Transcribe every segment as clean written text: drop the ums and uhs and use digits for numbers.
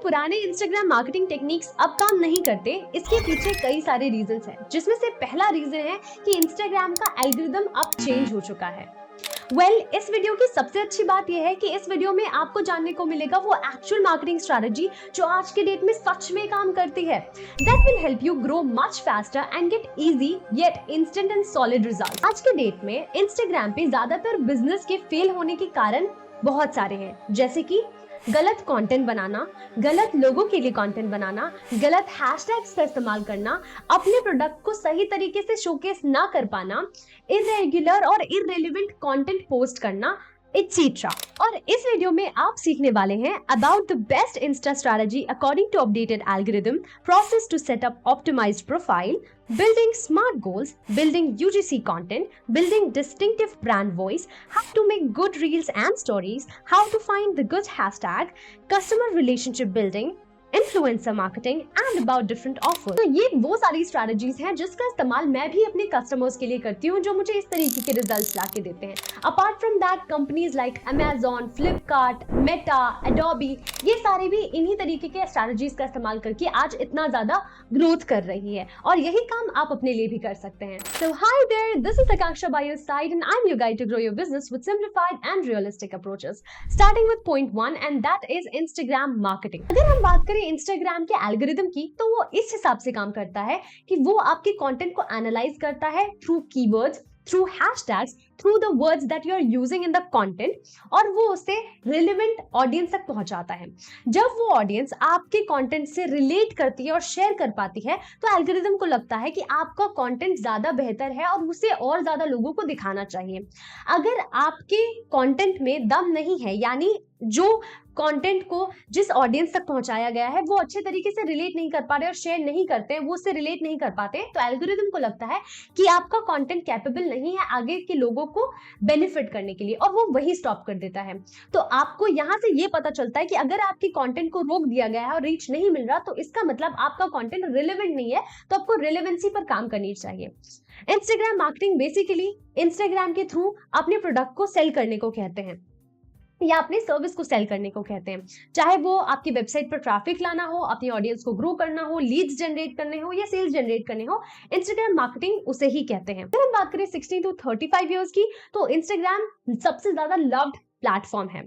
पुराने Instagram marketing techniques अब काम नहीं करते, इसके पीछे कई सारे रीजंस हैं, जिसमें से पहला रीजन है कि इंस्टाग्राम का एल्गोरिदम अब चेंज हो चुका है। इस वीडियो की सबसे अच्छी बात यह है कि इस वीडियो में आपको जानने को मिलेगा वो एक्चुअल मार्केटिंग स्ट्रैटेजी जो आज के डेट में सच में काम करती है। That will help you grow much faster and gate easy yet instant and solid result. आज के डेट में इंस्टाग्राम पे ज्यादातर बिजनेस के फेल होने के कारण बहुत सारे हैं, जैसे कि गलत कंटेंट बनाना, गलत लोगों के लिए कंटेंट बनाना, गलत हैशटैग्स का इस्तेमाल करना, अपने प्रोडक्ट को सही तरीके से शोकेस ना कर पाना, इरेगुलर और इररिलेवेंट कंटेंट पोस्ट करना, एटसेट्रा। और इस वीडियो में आप सीखने वाले हैं about the best insta strategy according to updated algorithm, process to set up optimised profile, building smart goals, building UGC content, building distinctive brand voice, how to make good reels and stories, how to find the good hashtag, customer relationship building, influencer marketing and about different offer. तो ये वो सारी strategies हैं जिसका इस्तेमाल मैं भी अपने कस्टमर्स के लिए करती हूँ, जो मुझे इस तरीके के रिजल्ट्स ला के देते हैं। Apart from that, companies like Amazon, Flipkart, Meta, Adobe, ये सारे भी इन्हीं तरीके के स्ट्रैटेजीज का इस्तेमाल करके आज इतना ज्यादा ग्रोथ कर रही है, और यही काम आप अपने लिए भी कर सकते हैं। So hi there, this is Akanksha by your side and I am your guide to grow your business with simplified and realistic approaches, starting with point 1 and that is Instagram marketing. अगर हम बात करें इंस्टाग्राम के algorithm की, तो वो इस हिसाब से काम करता है कि वो आपके कंटेंट को एनालाइज करता है through keywords, through hashtags, through the words that you are using in the content, और वो उसे रिलेवेंट ऑडियंस तक पहुंचाता है। जब वो ऑडियंस आपके कंटेंट से रिलेट करती है और शेयर कर पाती है, तो एल्गोरिदम को लगता है कि आपका कंटेंट ज्यादा बेहतर है और उसे और ज्यादा लोगों को दिखाना चाहिए। अगर आपके कंटेंट में दम नहीं है, यानी जो कंटेंट को जिस ऑडियंस तक पहुंचाया गया है वो अच्छे तरीके से रिलेट नहीं कर पा रहे और शेयर नहीं करते, वो उससे रिलेट नहीं कर पाते, तो एल्गोरिदम को लगता है कि आपका कंटेंट कैपेबल नहीं है आगे के लोगों को बेनिफिट करने के लिए, और वो वही स्टॉप कर देता है। तो आपको यहां से ये पता चलता है कि अगर आपके कंटेंट को रोक दिया गया है और रीच नहीं मिल रहा, तो इसका मतलब आपका कंटेंट रिलेवेंट नहीं है, तो आपको रिलेवेंसी पर काम करनी चाहिए। इंस्टाग्राम मार्केटिंग बेसिकली इंस्टाग्राम के थ्रू अपने प्रोडक्ट को सेल करने को कहते हैं, या अपने सर्विस को सेल करने को कहते हैं। चाहे वो आपकी वेबसाइट पर ट्रैफिक लाना हो, अपनी ऑडियंस को ग्रो करना हो, लीड्स जनरेट करने हो, या सेल्स जनरेट करने हो, इंस्टाग्राम मार्केटिंग उसे ही कहते हैं। अगर हम बात करें 16 to 35 इयर्स की, तो इंस्टाग्राम सबसे ज्यादा लव्ड प्लेटफॉर्म है।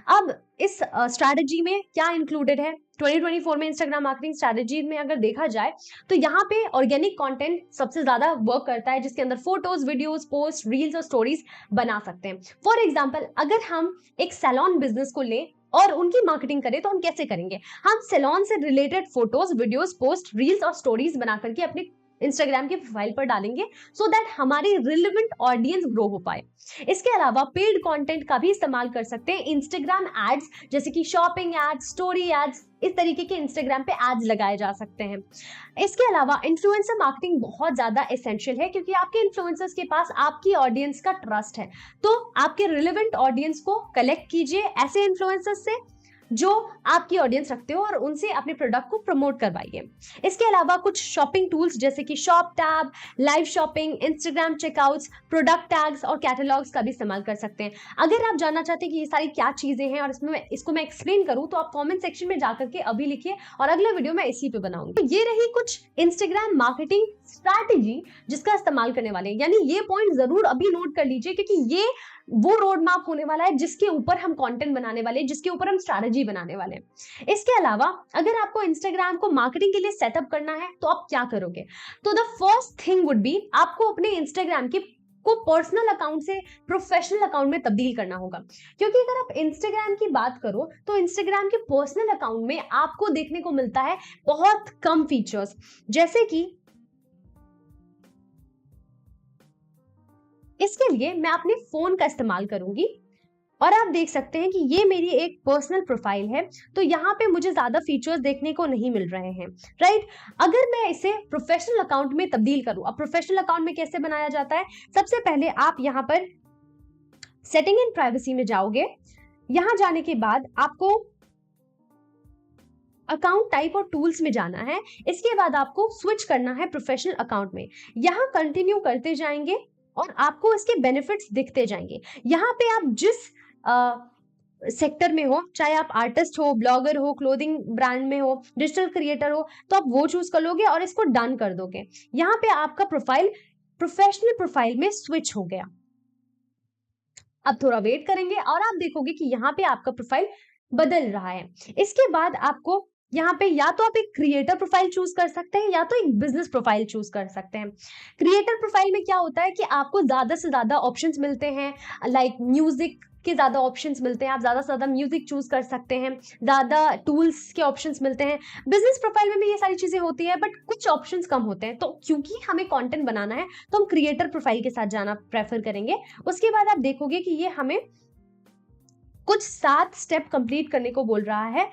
अब इस स्ट्रैटेजी में क्या इंक्लूडेड है 2024 में इंस्टाग्राम मार्केटिंग स्ट्रैटेजी में, अगर देखा जाए तो यहाँ पे ऑर्गेनिक कंटेंट सबसे ज्यादा वर्क करता है, जिसके अंदर फोटोज, वीडियोस, पोस्ट, रील्स और स्टोरीज बना सकते हैं। फॉर एग्जांपल, अगर हम एक सैलून बिजनेस को लें और उनकी मार्केटिंग करें, तो हम कैसे करेंगे? हम सैलून से related photos, videos, post, reels और स्टोरीज बना करके अपने इंस्टाग्राम के प्रोफाइल पर डालेंगे, सो दैट हमारी रिलेवेंट ऑडियंस ग्रो हो पाए। इसके अलावा पेड कंटेंट का भी इस्तेमाल कर सकते हैं। इंस्टाग्राम एड्स, जैसे कि शॉपिंग एड्स, स्टोरी एड्स, इस तरीके के इंस्टाग्राम पे एड्स लगाए जा सकते हैं। इसके अलावा इन्फ्लुएंसर मार्केटिंग बहुत ज्यादा एसेंशियल है, क्योंकि आपके इन्फ्लुएंसर्स के पास आपकी ऑडियंस का ट्रस्ट है। तो आपके रिलेवेंट ऑडियंस को कलेक्ट कीजिए ऐसे इन्फ्लुएंसर्स से जो आपकी ऑडियंस रखते हो, और उनसे अपने प्रोडक्ट को प्रमोट करवाइए। इसके अलावा कुछ शॉपिंग टूल्स जैसे कि shop tab, live shopping, Instagram checkouts, product tags और कैटलॉग्स का भी इस्तेमाल कर सकते हैं। अगर आप जानना चाहते हैं कि ये सारी क्या चीजें हैं और इसको मैं एक्सप्लेन करूं, तो आप कमेंट सेक्शन में जाकर के अभी लिखिए, और अगला वीडियो मैं इसी पे बनाऊंगी। तो ये रही कुछ इंस्टाग्राम मार्केटिंग स्ट्रैटेजी जिसका इस्तेमाल करने वाले हैं, यानी ये पॉइंट जरूर अभी नोट कर लीजिए, क्योंकि ये वो रोड मैप होने वाला है जिसके ऊपर हम कंटेंट बनाने वाले हैं, जिसके ऊपर हम स्ट्रैटेजी बनाने वाले हैं। इसके अलावा अगर आपको इंस्टाग्राम को मार्केटिंग के लिए सेटअप करना है, तो आप क्या करोगे? तो the first thing would be, आपको अपने इंस्टाग्राम को पर्सनल अकाउंट से प्रोफेशनल अकाउंट में तब्दील करना होगा। क्योंकि अगर आप इंस्टाग्राम की बात करो, तो इंस्टाग्राम के पर्सनल अकाउंट में आपको देखने को मिलता है बहुत कम फीचर्स, जैसे कि इसके लिए मैं अपने फोन का इस्तेमाल करूंगी, और आप देख सकते हैं कि ये मेरी एक पर्सनल प्रोफाइल है, तो यहाँ पे मुझे ज्यादा फीचर्स देखने को नहीं मिल रहे हैं, राइट? अगर मैं इसे प्रोफेशनल अकाउंट में तब्दील करूं, अब प्रोफेशनल अकाउंट में कैसे बनाया जाता है? सबसे पहले आप यहाँ पर सेटिंग इन प्राइवेसी में जाओगे। यहाँ जाने के बाद आपको अकाउंट टाइप और टूल्स में जाना है। इसके बाद आपको स्विच करना है प्रोफेशनल अकाउंट में। यहाँ कंटिन्यू करते जाएंगे और आपको इसके बेनिफिट्स दिखते जाएंगे। यहाँ पे आप जिस सेक्टर में हो, चाहे आप आर्टिस्ट हो, ब्लॉगर हो, क्लोथिंग ब्रांड में हो, डिजिटल क्रिएटर हो, तो आप वो चूज कर लोगे और इसको डन कर दोगे। यहाँ पे आपका प्रोफाइल प्रोफेशनल प्रोफाइल में स्विच हो गया। अब थोड़ा वेट करेंगे और आप देखोगे कि यहाँ पे आपका प्रोफाइल बदल रहा है। इसके बाद आपको यहाँ पे या तो आप एक क्रिएटर प्रोफाइल चूज कर सकते हैं या तो एक बिजनेस प्रोफाइल चूज कर सकते हैं। क्रिएटर प्रोफाइल में क्या होता है कि आपको ज्यादा से ज्यादा ऑप्शंस मिलते हैं, लाइक म्यूजिक के ज्यादा ऑप्शंस मिलते हैं, आप ज्यादा से ज्यादा म्यूजिक चूज कर सकते हैं, ज्यादा टूल्स के ऑप्शंस मिलते हैं। बिजनेस प्रोफाइल में भी ये सारी चीजें होती है बट कुछ ऑप्शंस कम होते हैं। तो क्योंकि हमें कंटेंट बनाना है तो हम क्रिएटर प्रोफाइल के साथ जाना प्रेफर करेंगे। उसके बाद आप देखोगे कि ये हमें कुछ 7 स्टेप कंप्लीट करने को बोल रहा है।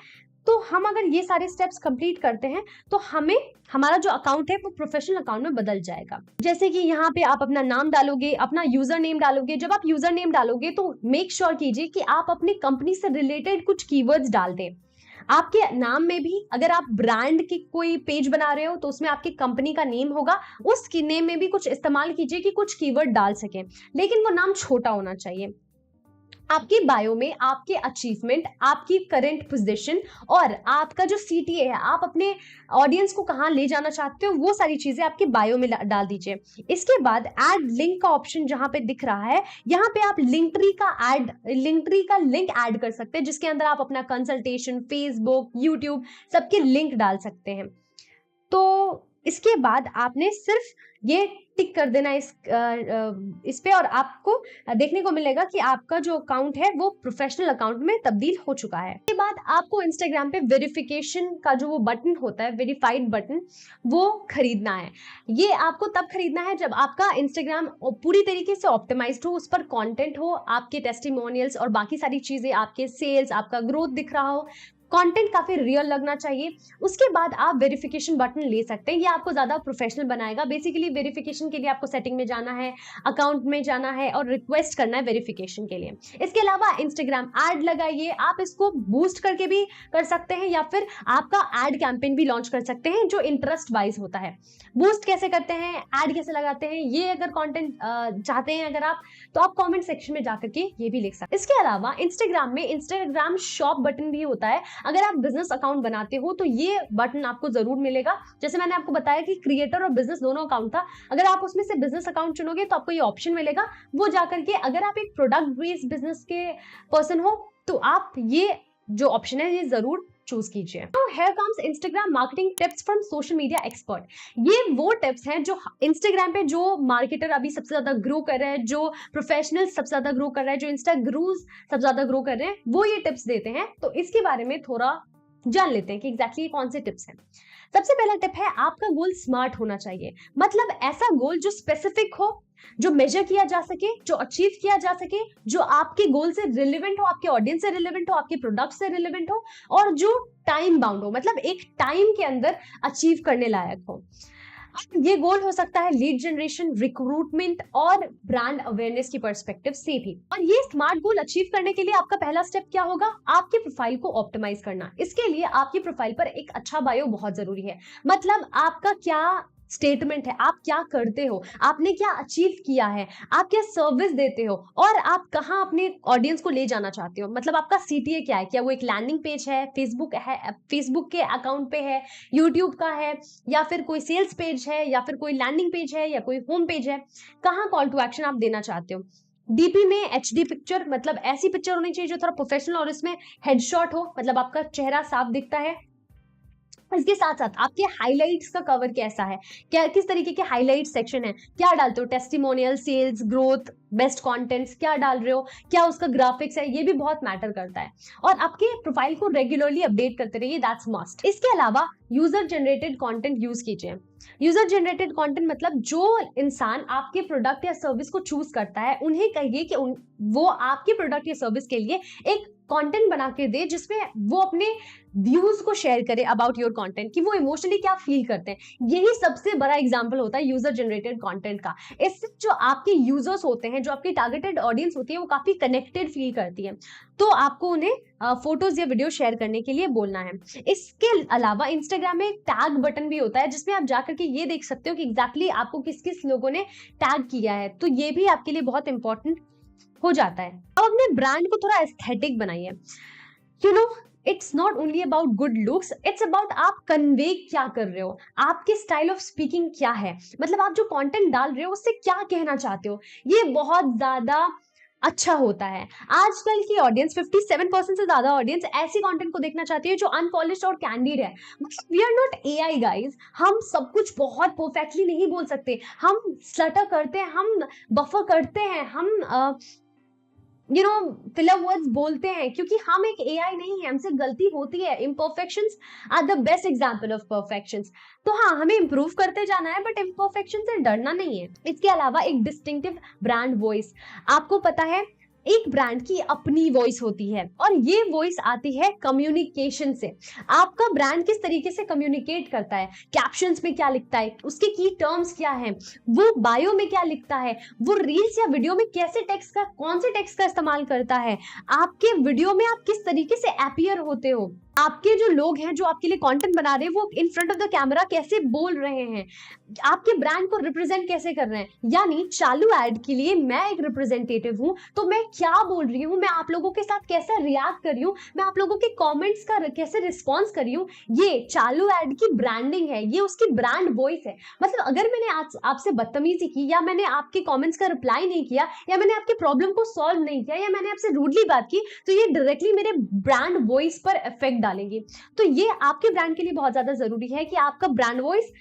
तो हम अगर ये सारे स्टेप्स कंप्लीट करते हैं तो हमें हमारा जो अकाउंट है वो प्रोफेशनल अकाउंट में बदल जाएगा। जैसे कि यहाँ पे आप अपना नाम डालोगे, अपना यूजर नेम डालोगे। जब आप यूजर नेम डालोगे तो मेक श्योर कीजिए कि आप अपनी कंपनी से रिलेटेड कुछ कीवर्ड्स डाल दें। आपके नाम में भी अगर आप ब्रांड की कोई पेज बना रहे हो तो उसमें आपकी कंपनी का नेम होगा, उस नेम में भी कुछ इस्तेमाल कीजिए कि कुछ कीवर्ड डाल सके, लेकिन वो नाम छोटा होना चाहिए। आपकी बायो में आपके अचीवमेंट, आपकी करंट पोजीशन और आपका जो सीटीए है, आप अपने ऑडियंस को कहां ले जाना चाहते हो, वो सारी चीजें आपके बायो में डाल दीजिए। इसके बाद ऐड लिंक का ऑप्शन जहां पे दिख रहा है, यहाँ पे आप लिंकट्री का लिंक ऐड कर सकते हैं, जिसके अंदर आप अपना कंसल्टेशन, फेसबुक, यूट्यूब सबके लिंक डाल सकते हैं। तो इसके बाद आपने सिर्फ ये टिक कर देना इस पे और आपको देखने को मिलेगा कि आपका जो अकाउंट है वो प्रोफेशनल अकाउंट में तब्दील हो चुका है। इसके बाद आपको इंस्टाग्राम पे वेरिफिकेशन का जो वो बटन होता है, वेरीफाइड बटन, वो खरीदना है। ये आपको तब खरीदना है जब आपका इंस्टाग्राम पूरी तरीके से ऑप्टिमाइज्ड हो, उस पर कंटेंट हो, आपके टेस्टिमोनियल्स और बाकी सारी चीजें, आपके सेल्स, आपका ग्रोथ दिख रहा हो, कंटेंट काफी रियल लगना चाहिए। उसके बाद आप वेरिफिकेशन बटन ले सकते हैं, ये आपको ज्यादा प्रोफेशनल बनाएगा। बेसिकली वेरिफिकेशन के लिए आपको सेटिंग में जाना है, अकाउंट में जाना है और रिक्वेस्ट करना है वेरिफिकेशन के लिए। इसके अलावा इंस्टाग्राम ऐड लगाइए, आप इसको बूस्ट करके भी कर सकते हैं या फिर आपका ऐड कैंपेन भी लॉन्च कर सकते हैं जो इंटरेस्ट वाइज होता है। बूस्ट कैसे करते हैं, ऐड कैसे लगाते हैं, ये अगर कंटेंट चाहते हैं अगर आप, तो आप कमेंट सेक्शन में जाकर के ये भी लिख सकते हैं। इसके अलावा इंस्टाग्राम में इंस्टाग्राम शॉप बटन भी होता है। अगर आप बिजनेस अकाउंट बनाते हो तो ये बटन आपको जरूर मिलेगा। जैसे मैंने आपको बताया कि क्रिएटर और बिजनेस दोनों अकाउंट था, अगर आप उसमें से बिजनेस अकाउंट चुनोगे तो आपको ये ऑप्शन मिलेगा। वो जाकर के अगर आप एक प्रोडक्ट बेस्ड बिजनेस के पर्सन हो तो आप ये जो ऑप्शन है ये जरूर चूज कीजिए। तो here comes Instagram marketing tips from social media expert. ये वो टिप्स हैं जो इंस्टाग्राम पे जो मार्केटर अभी सबसे ज्यादा ग्रो कर रहे हैं, जो प्रोफेशनल सबसे ज्यादा ग्रो कर रहे हैं, जो इंस्टा गुरुज सबसे ज्यादा ग्रो कर रहे हैं, वो ये टिप्स देते हैं। तो इसके बारे में थोड़ा जान लेते हैं कि एग्जैक्टली कौन से टिप्स हैं। सबसे पहला टिप है, आपका गोल स्मार्ट होना चाहिए। मतलब ऐसा गोल जो स्पेसिफिक हो, जो मेजर किया जा सके, जो अचीव किया जा सके, जो आपके गोल से रिलेवेंट हो, आपके ऑडियंस से रिलेवेंट हो, आपके प्रोडक्ट से रिलेवेंट हो और जो टाइम बाउंड हो, मतलब एक टाइम के अंदर अचीव करने लायक हो। ये गोल हो सकता है लीड जनरेशन, रिक्रूटमेंट और ब्रांड अवेयरनेस की पर्सपेक्टिव से भी। और ये स्मार्ट गोल अचीव करने के लिए आपका पहला स्टेप क्या होगा, आपके प्रोफाइल को ऑप्टिमाइज करना। इसके लिए आपकी प्रोफाइल पर एक अच्छा बायो बहुत जरूरी है। मतलब आपका क्या स्टेटमेंट है, आप क्या करते हो, आपने क्या अचीव किया है, आप क्या सर्विस देते हो और आप कहां अपने ऑडियंस को ले जाना चाहते हो। मतलब आपका सीटीए क्या है, क्या वो एक लैंडिंग पेज है, फेसबुक के अकाउंट पे है, यूट्यूब का है, या फिर कोई सेल्स पेज है, या फिर कोई लैंडिंग पेज है, या कोई होम पेज है, कहां कॉल टू एक्शन आप देना चाहते हो। डीपी में एचडी पिक्चर, मतलब ऐसी पिक्चर होनी चाहिए जो थोड़ा प्रोफेशनल और इसमें हेडशॉट हो, मतलब आपका चेहरा साफ दिखता है। इसके साथ साथ आपके हाइलाइट्स का कवर कैसा है, क्या किस तरीके के हाइलाइट सेक्शन है, क्या डालते हो, testimonial, sales, growth, best contents क्या डाल रहे हो, क्या उसका ग्राफिक्स है, ये भी बहुत मैटर करता है। और आपके प्रोफाइल को रेगुलरली अपडेट करते रहिए, दैट्स मस्ट। इसके अलावा यूजर जनरेटेड कंटेंट यूज कीजिए। यूजर जनरेटेड कंटेंट मतलब जो इंसान आपके प्रोडक्ट या सर्विस को चूज करता है, उन्हें कहिए कि वो आपके प्रोडक्ट या सर्विस के लिए एक कंटेंट बना के दे जिसमें वो अपने व्यूज को शेयर करे अबाउट योर कंटेंट, कि वो इमोशनली क्या फील करते हैं। यही सबसे बड़ा एग्जांपल होता है यूजर जनरेटेड कंटेंट का। इससे जो आपके यूजर्स होते हैं, जो आपकी टारगेटेड ऑडियंस होती है, वो काफी कनेक्टेड फील करती है। तो आपको उन्हें फोटोज या वीडियो शेयर करने के लिए बोलना है। इसके अलावा इंस्टाग्राम में एक टैग बटन भी होता है जिसमें आप जाकर के ये देख सकते हो कि एग्जैक्टली आपको किस किस लोगों ने टैग किया है। तो ये भी आपके लिए बहुत इंपॉर्टेंट हो जाता है। अब अपने ब्रांड को थोड़ा एस्थेटिक बनाइए। You know, it's not only about good looks, it's about आप कन्वे क्या कर रहे हो, आपके स्टाइल ऑफ स्पीकिंग क्या है, मतलब आप जो कंटेंट डाल रहे हो उससे क्या कहना चाहते हो, ये बहुत ज्यादा अच्छा होता है। आजकल की ऑडियंस 57% से ज्यादा ऑडियंस ऐसी कंटेंट को देखना चाहती है जो अनपॉलिश्ड और कैंडिड है। We are not AI guys, हम सब कुछ बहुत परफेक्टली नहीं बोल सकते, हम स्लटर करते हैं, हम बफर करते हैं, हम फिलर वर्ड्स बोलते हैं, क्योंकि हम एक एआई नहीं है, हमसे गलती होती है। Imperfections are the best example of perfections. तो हाँ, हमें इंप्रूव करते जाना है, बट इम्परफेक्शन से डरना नहीं है। इसके अलावा एक डिस्टिंक्टिव ब्रांड वॉइस। आपको पता है एक ब्रांड की अपनी वॉइस होती है, और ये वॉइस आती है कम्युनिकेशन से। आपका ब्रांड किस तरीके से कम्युनिकेट करता है, कैप्शंस में क्या लिखता है, उसके की टर्म्स क्या है, वो बायो में क्या लिखता है, वो रील्स या वीडियो में कैसे टेक्स्ट का, कौन से टेक्स्ट का इस्तेमाल करता है, आपके वीडियो में आप किस तरीके से अपीयर होते हो, आपके जो लोग हैं जो आपके लिए कंटेंट बना रहे हैं वो in front of the camera कैसे बोल रहे हैं, आपके ब्रांड को रिप्रेजेंट कैसे कर रहे हैं। यानी चालू एड के लिए मैं एक रिप्रेजेंटेटिव हूं, तो मैं क्या बोल रही हूं, मैं आप लोगों के साथ कैसे रिएक्ट कर रही हूं, मैं आप लोगों के कमेंट्स का कैसे रिस्पॉन्स कर रही हूं, ये चालू एड की ब्रांडिंग है, ये उसकी ब्रांड वॉइस है। मतलब अगर मैंने आपसे बदतमीजी की, या मैंने आपके कॉमेंट्स का रिप्लाई नहीं किया, या मैंने आपके प्रॉब्लम को सॉल्व नहीं किया, या मैंने आपसे रूडली बात की, तो ये डायरेक्टली मेरे ब्रांड वॉइस पर इफेक्ट डालेंगी। तो ये आपके ब्रांड के लिए बहुत ज्यादा जरूरी है कि आपका ब्रांड वॉइस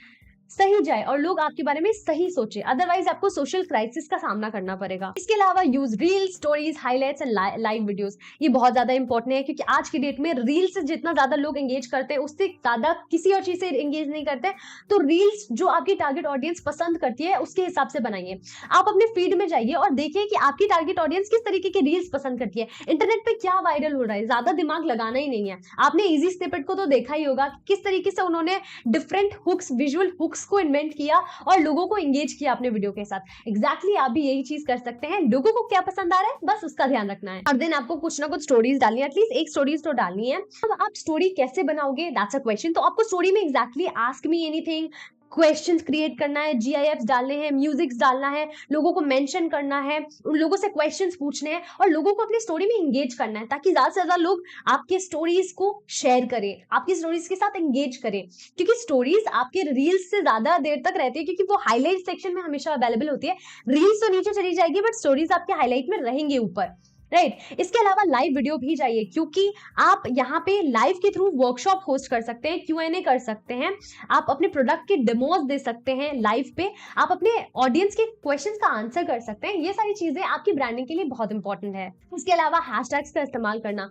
सही जाए और लोग आपके बारे में सही सोचे, अदरवाइज आपको सोशल क्राइसिस का सामना करना पड़ेगा। इसके अलावा use reels, stories, highlights and live videos. ये बहुत ज्यादा इंपॉर्टेंट है, क्योंकि आज की डेट में रील्स से जितना ज्यादा लोग एंगेज करते हैं उससे ज्यादा किसी और चीज से एंगेज नहीं करते। तो रील्स जो आपकी टारगेट ऑडियंस पसंद करती है उसके हिसाब से बनाइए। आप अपने फीड में जाइए और देखिए कि आपकी टारगेट ऑडियंस किस तरीके की रील्स पसंद करती है, इंटरनेट पे क्या वायरल हो रहा है। ज्यादा दिमाग लगाना ही नहीं है। आपने इजी स्निपेट को तो देखा ही होगा किस तरीके से उन्होंने डिफरेंट हुक्स, विजुअल हुक्स को इन्वेंट किया और लोगों को एंगेज किया अपने वीडियो के साथ। एग्जैक्टली आप भी यही चीज कर सकते हैं। लोगों को क्या पसंद आ रहा है बस उसका ध्यान रखना है, और देन आपको कुछ ना कुछ स्टोरीज डालनी है, एटलीस्ट एक स्टोरीज तो डालनी है। अब आप स्टोरी कैसे बनाओगे, दैट्स अ क्वेश्चन। तो आपको स्टोरी में exactly ask me anything, questions create करना है, जीआईएफ्स डालने हैं, म्यूजिक्स डालना है, लोगों को मेंशन करना है, उन लोगों से क्वेश्चंस पूछने हैं और लोगों को अपनी स्टोरी में एंगेज करना है, ताकि ज्यादा से ज्यादा लोग आपके स्टोरीज को शेयर करें, आपकी स्टोरीज के साथ एंगेज करें। क्योंकि स्टोरीज आपके रील्स से ज्यादा देर तक रहती है, क्योंकि वो हाईलाइट सेक्शन में हमेशा अवेलेबल होती है। रील्स तो नीचे चली जाएगी, बट स्टोरीज आपके हाईलाइट में रहेंगे ऊपर, राइट। इसके अलावा लाइव वीडियो भी चाहिए, क्योंकि आप यहाँ पे लाइव के थ्रू वर्कशॉप होस्ट कर सकते हैं, क्यूएनए कर सकते हैं, आप अपने प्रोडक्ट के डेमोज दे सकते हैं लाइव पे, आप अपने ऑडियंस के क्वेश्चंस का आंसर कर सकते हैं। ये सारी चीजें आपकी ब्रांडिंग के लिए बहुत इंपॉर्टेंट है। इसके अलावा हैशटैग्स का इस्तेमाल करना।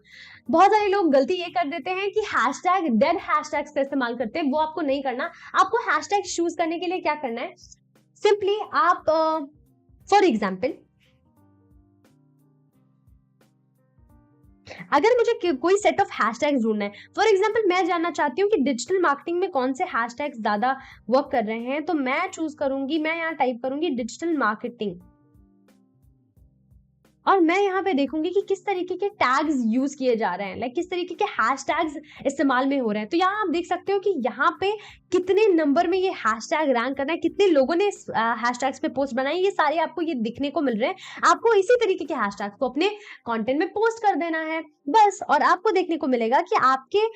बहुत सारे लोग गलती ये कर देते हैं कि हैशटैग, डेड हैशटैग्स का इस्तेमाल करते हैं, वो आपको नहीं करना। आपको हैशटैग चूज करने के लिए क्या करना है, सिंपली आप फॉर एग्जाम्पल, अगर मुझे कोई सेट ऑफ हैशटैग्स ढूंढना है, फॉर एग्जांपल मैं जानना चाहती हूँ कि डिजिटल मार्केटिंग में कौन से हैशटैग्स ज्यादा वर्क कर रहे हैं, तो मैं चूज करूंगी, मैं यहाँ टाइप करूंगी डिजिटल मार्केटिंग, और मैं यहाँ पे देखूंगी कि किस तरीके के टैग्स यूज किए जा रहे हैं, लाइक किस तरीके के हैशटैग्स इस्तेमाल में हो रहे हैं। तो यहाँ आप देख सकते हो कि यहाँ पे कितने नंबर में ये हैशटैग रैंक करना है, कितने लोगों ने इस हैशटैग्स पे पोस्ट बनाई, ये सारे आपको ये दिखने को मिल रहे हैं। आपको इसी तरीके के हैशटैग्स को अपने कंटेंट में पोस्ट कर देना है बस, और आपको देखने को मिलेगा कि आपके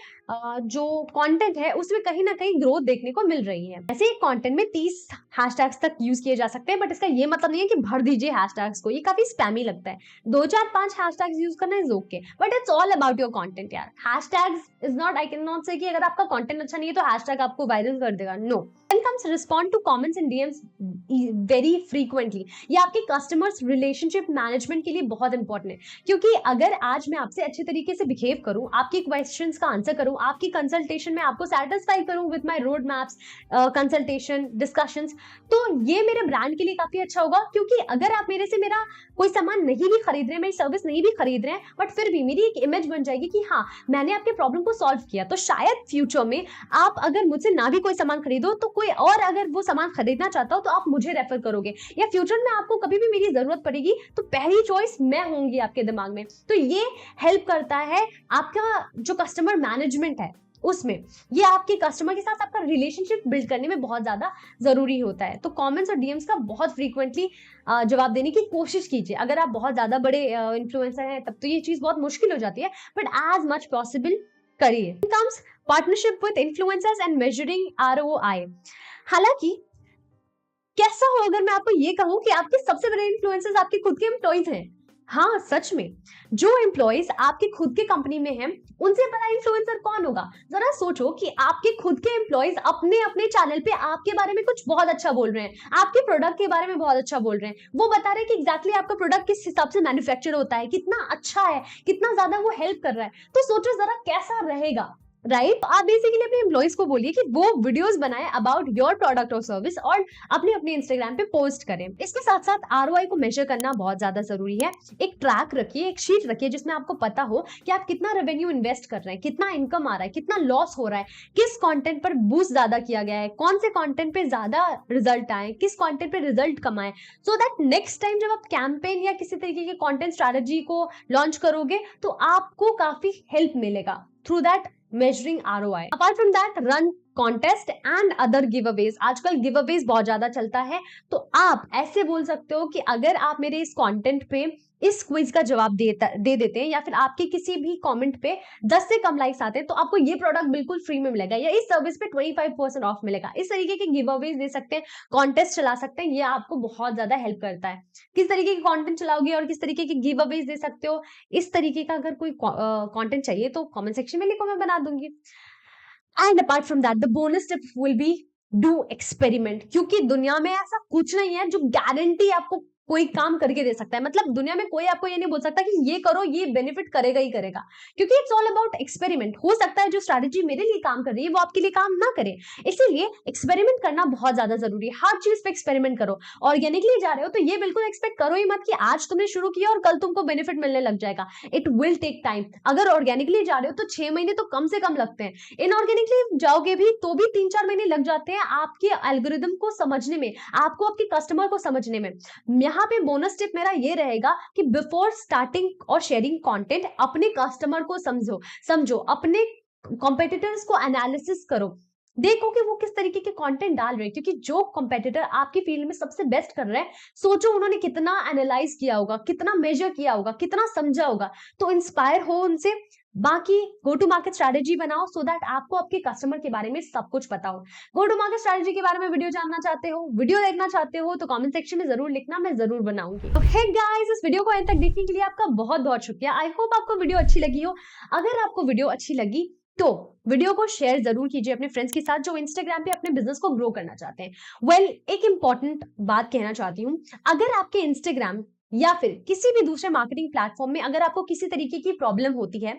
जो कंटेंट है उसमें कहीं ना कहीं ग्रोथ देखने को मिल रही है। ऐसे ही कंटेंट में 30 हैशटैग्स तक यूज किए जा सकते हैं, बट इसका ये मतलब नहीं है कि भर दीजिए हैशटैग्स को, ये काफी स्पैमी लगता है। 2-4-5 हैशटैग्स यूज करना is okay, but it's all about your content यार। Hashtags is not, I can not say कि अगर आपका कंटेंट अच्छा नहीं है तो हैशटैग आपको वायरल कर देगा, no. Then comes respond to comments and DMs very frequently। ये आपके कस्टमर्स रिलेशनशिप मैनेजमेंट के लिए बहुत इंपॉर्टेंट है, क्योंकि अगर आज मैं आपसे अच्छे तरीके से बिहेव करूं, आपके क्वेश्चंस का आंसर करूं, आपकी कंसल्टेशन में आपको सेटिस्फाई करूं with my road maps, consultation, discussions, तो ये मेरे ब्रांड के लिए काफी अच्छा होगा। क्योंकि अगर आप मेरे से मेरा कोई सामान नहीं भी खरीद रहे हैं, मेरी सर्विस नहीं भी खरीद रहे हैं, बट फिर भी मेरी एक इमेज बन जाएगी कि हाँ, मैंने आपके प्रॉब्लम को सॉल्व किया। तो शायद फ्यूचर में आप अगर मुझसे ना भी कोई सामान खरीदो, तो कोई और अगर वो सामान खरीदना चाहता हो तो आप मुझे रेफर करोगे, या फ्यूचर में आपको कभी भी मेरी जरूरत पड़ेगी तो पहली चॉइस मैं होंगी आपके दिमाग में। तो ये हेल्प करता है आपका जो कस्टमर मैनेजमेंट है उसमें ये आपके कस्टमर के साथ आपका रिलेशनशिप बिल्ड करने में बहुत ज्यादा जरूरी होता है। तो कमेंट्स और डीएम्स का बहुत फ्रीक्वेंटली जवाब देने की कोशिश कीजिए। अगर आप बहुत ज्यादा बड़े इन्फ्लुएंसर हैं तब तो ये चीज बहुत मुश्किल हो जाती है, बट एज मच पॉसिबल करिए। Comes partnership with influencers and measuring ROI. हालांकि कैसा हो अगर मैं आपको ये कहूं कि आपके सबसे बड़े इन्फ्लुएंसर्स आपके खुद के एम्प्लॉइज हैं। हाँ, सच में जो एम्प्लॉइज आपके खुद के कंपनी में हैं, उनसे बड़ा इन्फ्लुएंसर कौन होगा? जरा सोचो कि आपके खुद के एम्प्लॉइज अपने अपने चैनल पे आपके बारे में कुछ बहुत अच्छा बोल रहे हैं, आपके प्रोडक्ट के बारे में बहुत अच्छा बोल रहे हैं, वो बता रहे हैं कि एग्जैक्टली आपका प्रोडक्ट किस हिसाब से मैन्युफैक्चर होता है, कितना अच्छा है, कितना ज्यादा वो हेल्प कर रहा है। तो सोचो जरा कैसा रहेगा, राइट? आप बेसिकली अपने एम्प्लॉइज को बोलिए कि वो वीडियोस बनाए अबाउट योर प्रोडक्ट और सर्विस और अपने अपने इंस्टाग्राम पे पोस्ट करें। इसके साथ साथ आरओआई को मेजर करना बहुत ज्यादा जरूरी है। एक ट्रैक रखिए, एक शीट रखिए जिसमें आपको पता हो कि आप कितना रेवेन्यू इन्वेस्ट कर रहे हैं, कितना इनकम आ रहा है, कितना लॉस हो रहा है, किस कंटेंट पर बूस्ट ज्यादा किया गया है, कौन से कंटेंट पे ज्यादा रिजल्ट आए, किस कंटेंट पे रिजल्ट कम आए, सो दैट नेक्स्ट टाइम जब आप कैंपेन या किसी तरीके के कंटेंट स्ट्रैटेजी को लॉन्च करोगे तो आपको काफी हेल्प मिलेगा through that measuring ROI. Apart from that, run contest and other give Awez. आजकल गिव अवेज बहुत ज्यादा चलता है, तो आप ऐसे बोल सकते हो कि अगर आप मेरे इस कंटेंट पे इस क्विज का जवाब दे देते हैं या फिर आपके किसी भी कमेंट पे 10 से कम लाइक्स आते हैं तो आपको ये प्रोडक्ट बिल्कुल फ्री में मिलेगा या इस सर्विस पे 25% ऑफ मिलेगा। इस तरीके के गिव अवेज दे सकते हैं, कॉन्टेस्ट चला सकते हैं, ये आपको बहुत ज्यादा हेल्प करता है। किस तरीके के कॉन्टेंट चलाओगे और किस तरीके के गिव अवेज दे सकते हो, इस तरीके का अगर कोई कॉन्टेंट चाहिए तो कॉमेंट सेक्शन में लिखो, मैं बना दूंगी। And apart from that the bonus tip will be do experiment, क्योंकि दुनिया में ऐसा कुछ नहीं है जो गारंटी आपको कोई काम करके दे सकता है। मतलब दुनिया में कोई आपको ये नहीं बोल सकता कि ये करो ये बेनिफिट करेगा ही करेगा, क्योंकि इट्स ऑल अबाउट एक्सपेरिमेंट। हो सकता है जो स्ट्रैटेजी मेरे लिए काम कर रही है वो आपके लिए काम ना करे, इसीलिए एक्सपेरिमेंट करना बहुत ज्यादा जरूरी है। हर चीज पे एक्सपेरिमेंट करो। ऑर्गेनिकली जा रहे हो तो ये बिल्कुल एक्सपेक्ट करो ही मत कि आज तुमने शुरू किया और कल तुमको बेनिफिट मिलने लग जाएगा। It will take time. अगर ऑर्गेनिकली जा रहे हो तो 6 महीने तो कम से कम लगते हैं, इनऑर्गेनिकली जाओगे भी तो भी 3-4 महीने लग जाते हैं आपके एल्गोरिदम को समझने में, आपको आपके कस्टमर को समझने में। यहाँ पे बोनस टिप मेरा ये रहेगा कि बिफोर स्टार्टिंग और शेयरिंग कंटेंट अपने कस्टमर को समझो, अपने कॉम्पिटिटर्स को एनालिसिस करो, देखो कि वो किस तरीके के कंटेंट डाल रहे हैं, क्योंकि जो कॉम्पिटिटर आपकी फील्ड में सबसे बेस्ट कर रहे हैं, सोचो उन्होंने कितना एनालाइज किया होगा, कितना मेजर किया होगा, कितना समझा होगा। तो इंस्पायर हो उनसे, बाकी गो टू मार्केट स्ट्रैटेजी बनाओ सो दैट आपको आपके कस्टमर के बारे में सब कुछ पता हो। गो टू मार्केट स्ट्रैटेजी के बारे में वीडियो जानना चाहते हो, वीडियो देखना चाहते हो तो कमेंट सेक्शन में जरूर लिखना, मैं जरूर बनाऊंगी। तो हे गाइस, इस वीडियो को अंत तक देखने के लिए आपका बहुत बहुत शुक्रिया। आई होप आपको वीडियो अच्छी लगी हो। अगर आपको वीडियो अच्छी लगी तो वीडियो को शेयर जरूर कीजिए अपने फ्रेंड्स के साथ जो इंस्टाग्राम पे अपने बिजनेस को ग्रो करना चाहते हैं। एक इंपॉर्टेंट बात कहना चाहती हूँ, अगर आपके इंस्टाग्राम या फिर किसी भी दूसरे मार्केटिंग प्लेटफॉर्म में अगर आपको किसी तरीके की प्रॉब्लम होती है,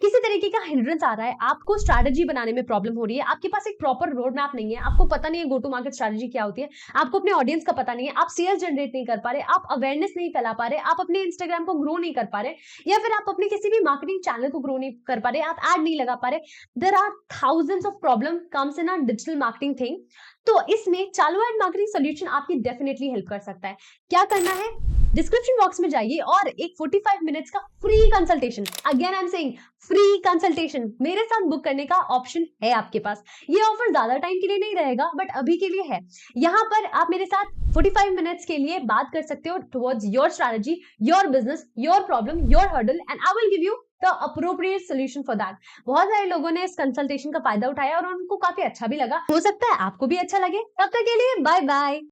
किसी तरीके का हिंड्रेंस आ रहा है, आपको स्ट्रैटेजी बनाने में प्रॉब्लम हो रही है, आपके पास एक प्रॉपर रोड मैप नहीं है, आपको पता नहीं है गो टू मार्केट स्ट्रैटेजी क्या होती है, आपको अपने ऑडियंस का पता नहीं है, आप सेल्स जनरेट नहीं कर पा रहे, आप अवेयरनेस नहीं फैला पा रहे, आप अपने इंस्टाग्राम को ग्रो नहीं कर पा रहे, या फिर आप अपने किसी भी मार्केटिंग चैनल को ग्रो नहीं कर पा रहे, आप एड नहीं लगा पा रहे, there are thousands of problem comes in a digital marketing thing. तो इसमें चालू एड मार्केटिंग सोल्यूशन आपकी डेफिनेटली हेल्प कर सकता है। क्या करना है, डिस्क्रिप्शन बॉक्स में जाइए और एक 45 मिनट्स का free consultation, again I am saying free consultation, मेरे साथ बुक करने का ऑप्शन है आपके पास। ये ऑफर ज्यादा टाइम के लिए नहीं रहेगा, बट अभी के लिए है। यहाँ पर आप मेरे साथ 45 मिनट्स के लिए बात कर सकते हो towards your strategy, your business, your problem, your hurdle, and I will give you the appropriate solution for that. बहुत सारे लोगों ने इस कंसल्टेशन का फायदा उठाया और उनको काफी अच्छा भी लगा, हो सकता है आपको भी अच्छा लगे। तब तक के लिए बाय बाय।